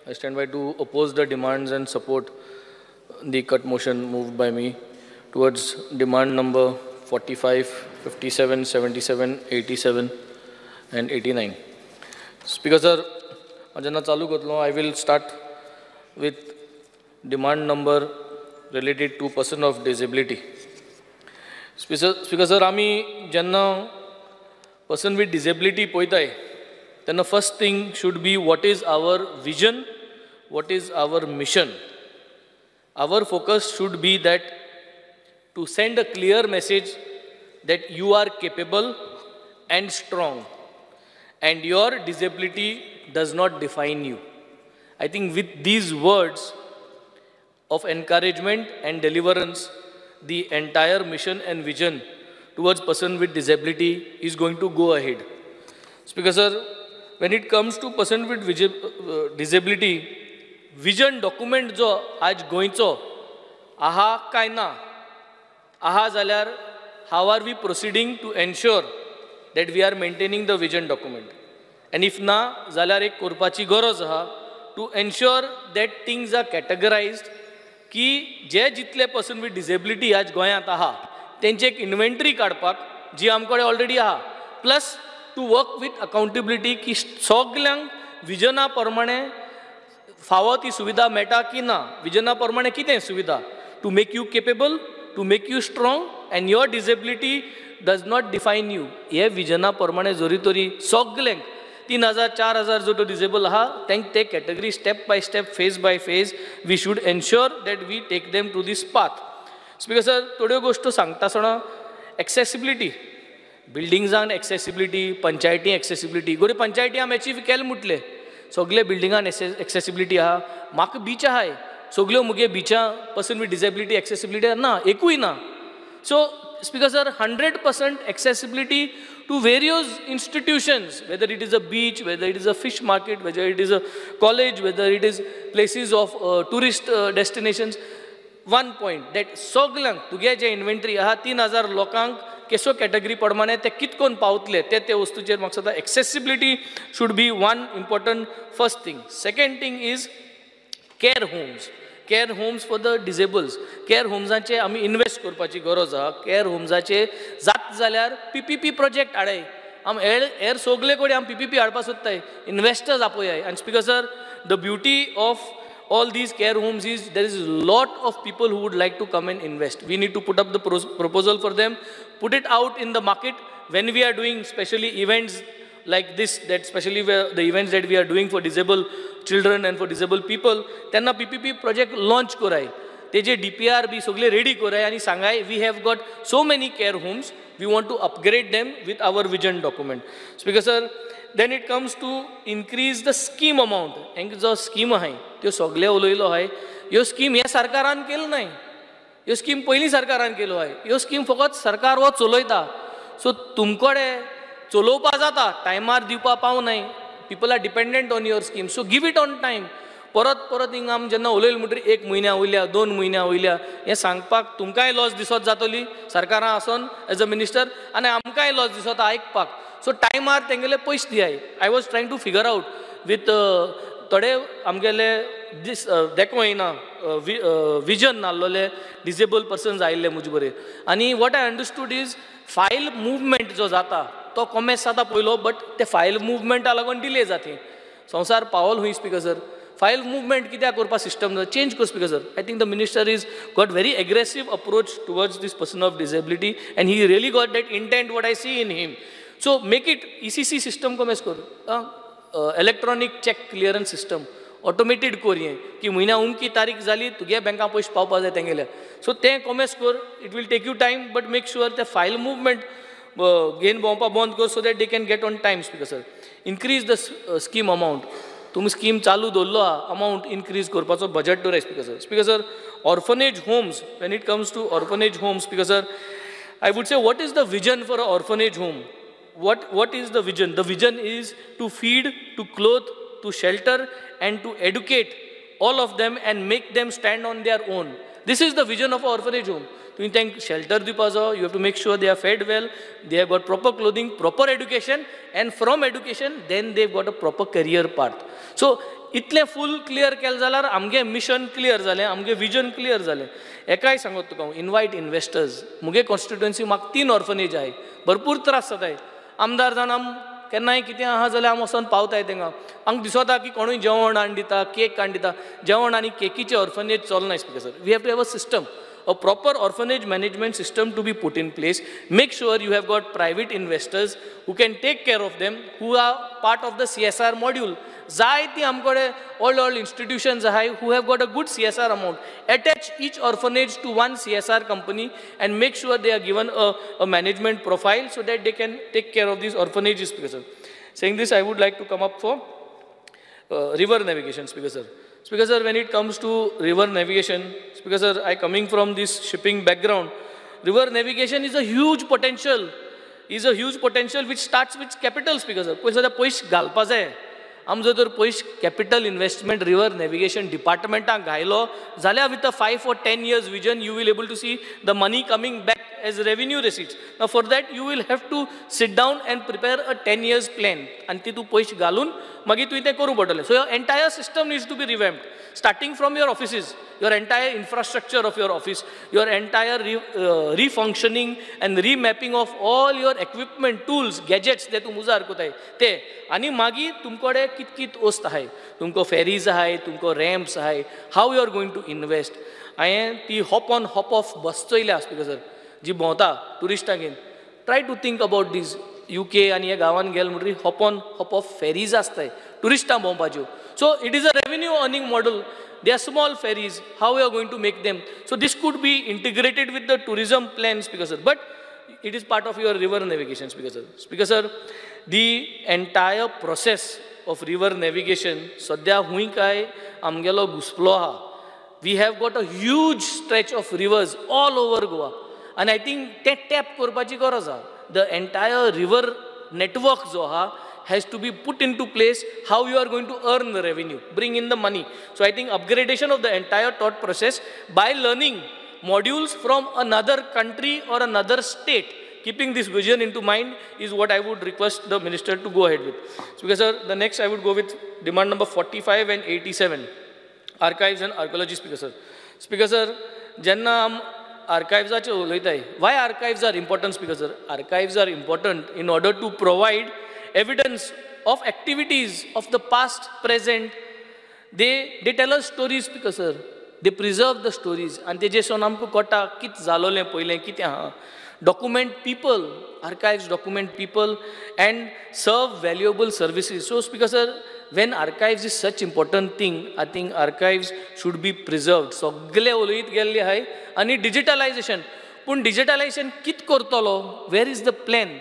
I stand by to oppose the demands and support the cut motion moved by me towards demand number 45, 57, 77, 87 and 89. Speaker sir, Ajana chalu kotlo, I will start with demand number related to person of disability. Speaker sir, आमी जेन्ना person with disability poitai, then the first thing should be what is our vision, what is our mission. Our focus should be that to send a clear message that you are capable and strong and your disability does not define you. I think with these words of encouragement and deliverance, the entire mission and vision towards person with disability is going to go ahead. Speaker sir, when it comes to person with disability, vision document जो आज गोयचो आहा काय ना आहा जाल्यार how are we proceeding to ensure that we are maintaining the vision document, and if na जाल्यार एक करपाची गरज आहा to ensure that things are categorized की जे जितले person with disability आज गोंयांत आहा तेंची एक इन्व्हेंटरी काडपाक जी आमकडे ऑलरेडी आहा, plus two work with accountability की सगल्यांक विजना प्रमाणे फावो ती सुविधा मेळटा की ना, विजना प्रमाणे कितें सुविधा to make you capable, to make you strong and your disability does not define you. हे विजना प्रमाणे जरी तरी सगल्यांक 3000 4000 जो तो डिसेबल आहा तेंक ते category step by step phase by phase we should ensure that we take them to these path. Speaker sir, थोड्यो गोश्टी सांगता आसतना एक्सेसिबिलिटी बिल्डिंग्सांक एक्सेसिबिलिटी, पंचायती एक्सेसिबिलिटी, गोरी पंचायती आमी अचीव केले म्हटले सगळे बिल्डिंगान एक्सेसिबिलिटी आहा. म्हाका बीच आहाय सगल्यो मुगे बिचां पर्सन विथ डिसेबिलिटी एक्सेसिबिलिटी ना, एकूय ना. सो speaker sir, 100% accessibility to various institutions, whether it is a beach, whether it is a fish market, whether it is a college, whether it is places of tourist destinations. One point that सगळ्यांक तुगे जे inventory आहा 3000 लोकांक केसो category प्रमाणे ते कितकोन पावतले ते वस्तूचेर म्हाका दिसता accessibility should be one important first thing. Second thing is care homes. Care homes for the disableds. Care होम्सांचे आमी इन्वेस्ट करपाची गरज आहा. केअर होम्साचे जात जाल्यार PPP प्रोजेक्ट हाडाय. आम हेर सगळे कडेन आम PPP हाडपाक सोदताय, इन्वेस्टर्स आपयाय. आनी speaker sir, the beauty of all these care homes is there is a lot of people who would like to come and invest. We need to put up the proposal for them, put it out in the market when we are doing specially events like this, that especially the events that we are doing for disabled children and for disabled people, त्यांना PPP project launch कोराय, तेजे DPR B सगळे ready कोराय आनी सांगाय we have got so many care homes, we want to upgrade them with our vision document. Speaker sir, then it comes to increase the scheme amount. हेंक जो scheme आहाय त्यो सगळे उलयलो आहाय. ह्यो स्कीम ह्या सरकारान केलो नाय, ह्यो स्कीम पयलीं सरकारान केलो आहाय. ह्यो स्कीम फकत सरकार वो चलयता. सो तुमकडे चलोवपा जाता, टायमार दिवपा पावनाय. People are dependent on your scheme, so give it on time. परत परत हिंगा आमी जेन्ना उलयले म्हणटरी 1 म्हयन्या वयल्या 2 म्हयन्या वयल्या हें सांगपाक तुमकांय लॉस दिसत जातली सरकारां आसून एज अ मिनिस्टर, आनी आमकांय लॉस दिसता आयकपाक. सो टायमार तेंगेले पयशे दियाय. I was trying to figure out with थोडे आमगेले देखूं येना विजन नासलोले डिसेबल पर्सन्स आयिल्ले मुजे बरें. आनी what I understood is file movement जो जाता तो कॉमेस जाता पयलो, बट ते फायल मुवमेंटा लागून डिले जाता. संवसार पावल हुंय स्पीकर सर. फायल मुवमेंट कित्याक करपा सिस्टम चेंज कर speaker sir. I think the minister is got very aggressive approach towards this person of disability and he really got that intent what I see in him. So make it ECC system कमेस कर, electronic check clearance system automated कोरये की म्हयन्या उमकी तारीख जाली तुगे बँका पयशे पावपा जाय तेंगेल्या. सो तें कमेस कर. It will take you time, but make sure ते फायल मुवमेंट घेवन भोंवपा बंद कर so that they can get on time. Speaker sir, increase the scheme amount. तुमी स्कीम चालू दवरलो आहा, अमावंट इनक्रीज करपाचो बजट दवराय. Speaker sir. Speaker sir, orphanage homes. When it comes to orphanage homes, speaker sir, I would say what is the vision for a orphanage home. What is the vision? The vision is to feed, to clothe, to shelter and to educate all of them and make them stand on their own. This is the vision of an orphanage home. तुम्ही त्यांक shelter दिवपाचो, you have to make sure they are fed well, they have got proper clothing, proper education, and from education then they've got a proper career path. So इतलें फूल clear केलें जाल्यार आमगे mission clear जालें, आमगे vision clear जालें. एकाय सांगत तुका हांव, इनवायट इन्वेस्टर्स. मुगे कॉन्स्टिट्युएन्सी म्हाका 3 ऑर्फनेज आहाय, भरपूर त्रास जाताय. आमदार जावन आम केन्नाय कितें आहा जाल्यार हांव वचोन पावताय तेंगा. हांगा दिसता की कोणूय जेवण हाडून दिता, केक हाडून दिता. जेवण आनी केकीचे ऑर्फनेज चलनाय speaker sir. We have to have a system, a proper orphanage management system to be put in place. Make sure you have got private investors who can take care of them, who are part of the CSR module. Zaiti amkode all institutions ahay who have got a good CSR amount. Attach each orphanage to one CSR company and make sure they are given a management profile so that they can take care of these orphanages, Speaker sir. Saying this, I would like to come up for river navigation, Speaker sir. Speaker sir, when it comes to river navigation, Speaker sir, I coming from this shipping background, river navigation is a huge potential. Which starts with capital, Speaker sir. Poish galpa jay. आमचो जर पयस capital investment river navigation डिपार्टमेंटाक घायलो जाल्यार with a 5 or 10 years vision you will able to see the money coming back as revenue receipts. Now for that you will have to sit down and prepare a 10 years plan and ती तू पयस घालून मागीर तुवें तें करूं पडटलें. So your entire system needs to be revamped, starting from your offices, your entire infrastructure of your office, your entire refunctioning and remapping of all your equipment, tools, gadgets जे तूं उजार कोताय ते. आनी मागीर तुमकोडे कित वस्त आहाय, तुमको फेरीज आहाय, तुमको रॅम्प्स आहाय, how you are going to invest. हांवें ती हॉप ऑन हॉप ऑफ बस चोयल्या स्पीकर सर, जी भोंवता टुरिस्टांक घेवन. Try to think about this. UK आनी ह्या गांवांत गेले म्हणटरी hop on hop off ferries आसताय टुरिस्टां भोंवपाच्यो. So it is a revenue earning model. They are small ferries. How we are going to make them? So this could be integrated with the tourism plan, Speaker sir. But it is part of your river navigation, Speaker sir. Speaker sir, the entire process of river navigation, sadya hui kai amgelo घुसपलो ha. We have got a huge stretch of rivers all over Goa, and I think ते tap करपाची गरज ha. The entire river network जो ha has to be put into place. How you are going to earn the revenue, bring in the money. So I think upgradation of the entire thought process by learning modules from another country or another state, keeping this vision into mind, is what I would request the minister to go ahead with. Speaker sir, the next I would go with demand number 45 and 87, archives and archaeology, Speaker sir. Speaker sir, jenna am archives उलयताय, why archives are important, Speaker sir? Archives are important in order to provide evidence of activities of the past, present. They tell us stories, Speaker sir. They preserve the stories. And they just amku kota kit zalole poile kit aha. Document people. Archives document people and serve valuable services. So, Speaker sir, when archives is such important thing, I think archives should be preserved. So, gle uloit gelle hai. Ani digitalization. Pun digitalization kit kortolo. Where is the plan?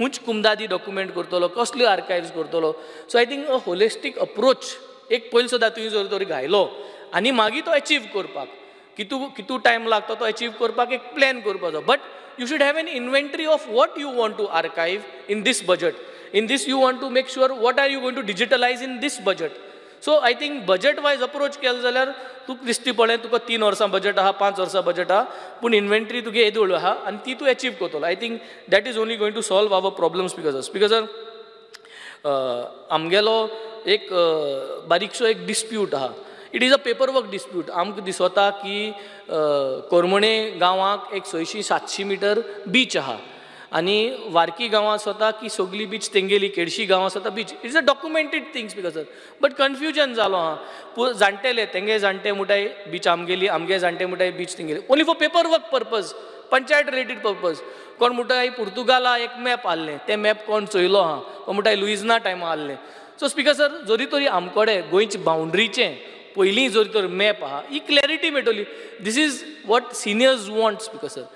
हुंच कुमदादी document करतलो, कसले archives करतलो. सो I think a होलिस्टीक approach एक पयलीं सुद्दां तुवें जर तरी घायलो आनी मागीर तो अचीव करपाक कितू टायम लागता तो अचीव करपाक एक प्लॅन करपाचो. But you should have an inventory of what you want to archive in this budget. In this you want to make sure what are you going to digitalise in this budget. So I think budget wise approach केलो जाल्यार तुका दिसती पळय तुका 3 वर्सां budget आहा, 5 वर्सां budget आहा, पूण इन्व्हेंटरी तुगे येदोळ आहा आनी ती तूं अचीव करतलो. I think that is only going to solve our problems. Speaker sir, आमगेलो एक बारीकसो एक डिस्प्यूट आहा. It is a paper work dispute. आमकां दिसता की कोरमणे गांवाक एक 600-700 मिटर बीच आहा आनी वार्की गांवां स्वता की सगळी बीच तेंगेली, केडशी गांवां स्वता beach. It's a documented things, because sir. But confusion जालो हा. जाणटेले तेंगे जाणटे मुठाय बीच आमगेली, आमगे जाणटे मुठाय बीच तेंगेली. Only for paper work purpose, panchayat related purpose. कोण मुठाय पुर्तुगाला एक मॅप हाडलें, तें मॅप कोण चोयलो हा, कोण मुठाय लुइजना टायमा हाडलें. सो स्पीकर सर, जरी तरी आमकोडे गोंयचे बाउंड्रीचें पयलीं जरी तर मॅप आहा, ही क्लॅरिटी मेळटली. This is what seniors want, speaker sir.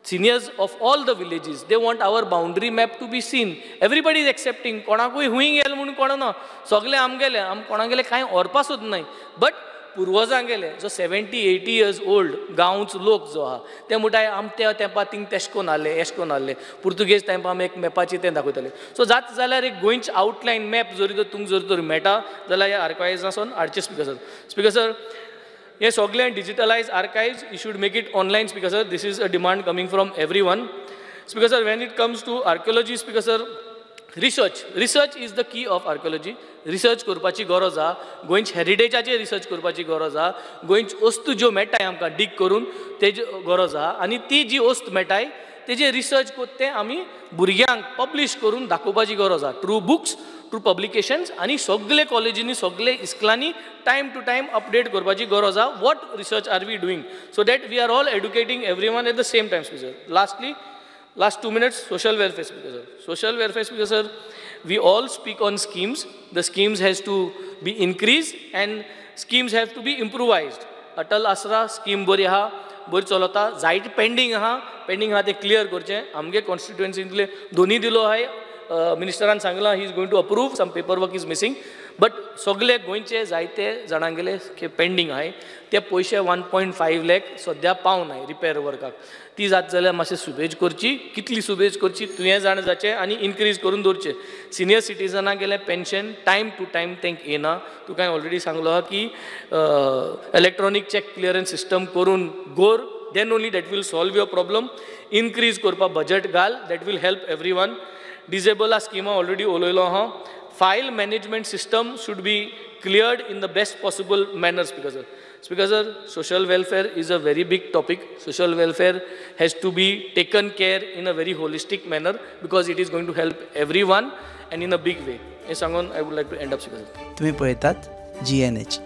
Seniors of all the villages, they want our boundary map to be seen. Everybody is accepting. कोणाकूय हुंय गेले म्हणून कोण ना, सगळे आमगेले, आम कोणागेले कांय व्हरपा सुद्दां नाय. बट पुर्वजांगेले जो 70-80 years old गांवचो लोक जो आहा ते मुठाय आम त्या तेंपार थिंग तेश कोन आहले, एश कोन आहले. पुर्तुगेज टायमार आमी एक मॅपाचेर तें दाखयताले. सो जात जाल्यार एक गोंयचे आउटलायन मॅप जरी तर तुमकां जरी तर मेळटा जाल्यार ह्या आर्कायव्जांतसून हाडचे, स्पीकर सर. स्पीकर सर, ये सगळे digitalise archives, you should make it online, speaker sir. This is a demand coming from everyone. Speaker sir, when it comes to archaeology, speaker sir, research is the key of archaeology. Research करपाची गरज आहा. गोंयच हेरिटेजाचेर research करपाची गरज आहा. गोंयच वस्तू ज्यो मेळटाय आमकां डीग करून तेजी गरज आहा. आनी ती जी वस्त मेळटाय तेजे रिसर्च तें आमी भुरग्यांक पब्लीश करून दाखोवपाची गरज आहा. थ्रू बुक्स, थ्रू पब्लिकेशन्स, आनी सगळे कॉलेजींनी सगळे इस्कलांनी टायम टू टायम अपडेट करपाची गरज आहा. What research are we doing so that we are all educating everyone at the same time. Speaker lastly, last 2 minutes, social welfare, speaker sir. Social welfare, speaker sir, we all speak on schemes. The schemes has to be increased and schemes have to be improvised. Atal Asra scheme bari ha, bari chalota. Zaite pending ha te clear करचे. आमगे constituency दोन्ही दिलो आहे. मिनिस्टरान सांगला he is going to approve. Some paperwork is missing. But सगळे गोंयचे जायते जाणांगेले पेंडींग आहे. ते पयशे 1.5 लाख सद्या पावनाय रिपेर वर्काक. ती जात जाल्यार मातशें सुबेज करची. कितली सुबेज करची तुवें जाण जाचें आनी इनक्रीज करून दवरचें. सिनियर सिटीजनाक गेले पेन्शन टायम टू टायम तेंक येना. तुका ऑलरेडी सांगलो आहा की इलेक्ट्रॉनीक चॅक क्लियरन्स सिस्टम करून गोर then only that will solve your problem. Increase करपा बजट घाल, that will help everyone. डिसेबला स्किमा ऑलरेडी उलयलो आहा. File management system should be cleared in the best possible manner, Speaker sir. Speaker sir, social welfare is a very big topic. Social welfare has to be taken care in a very holistic manner because it is going to help everyone and in a big way. Sangon, I would like to end up, Speaker sir. तुम्ही पळयतात GNH.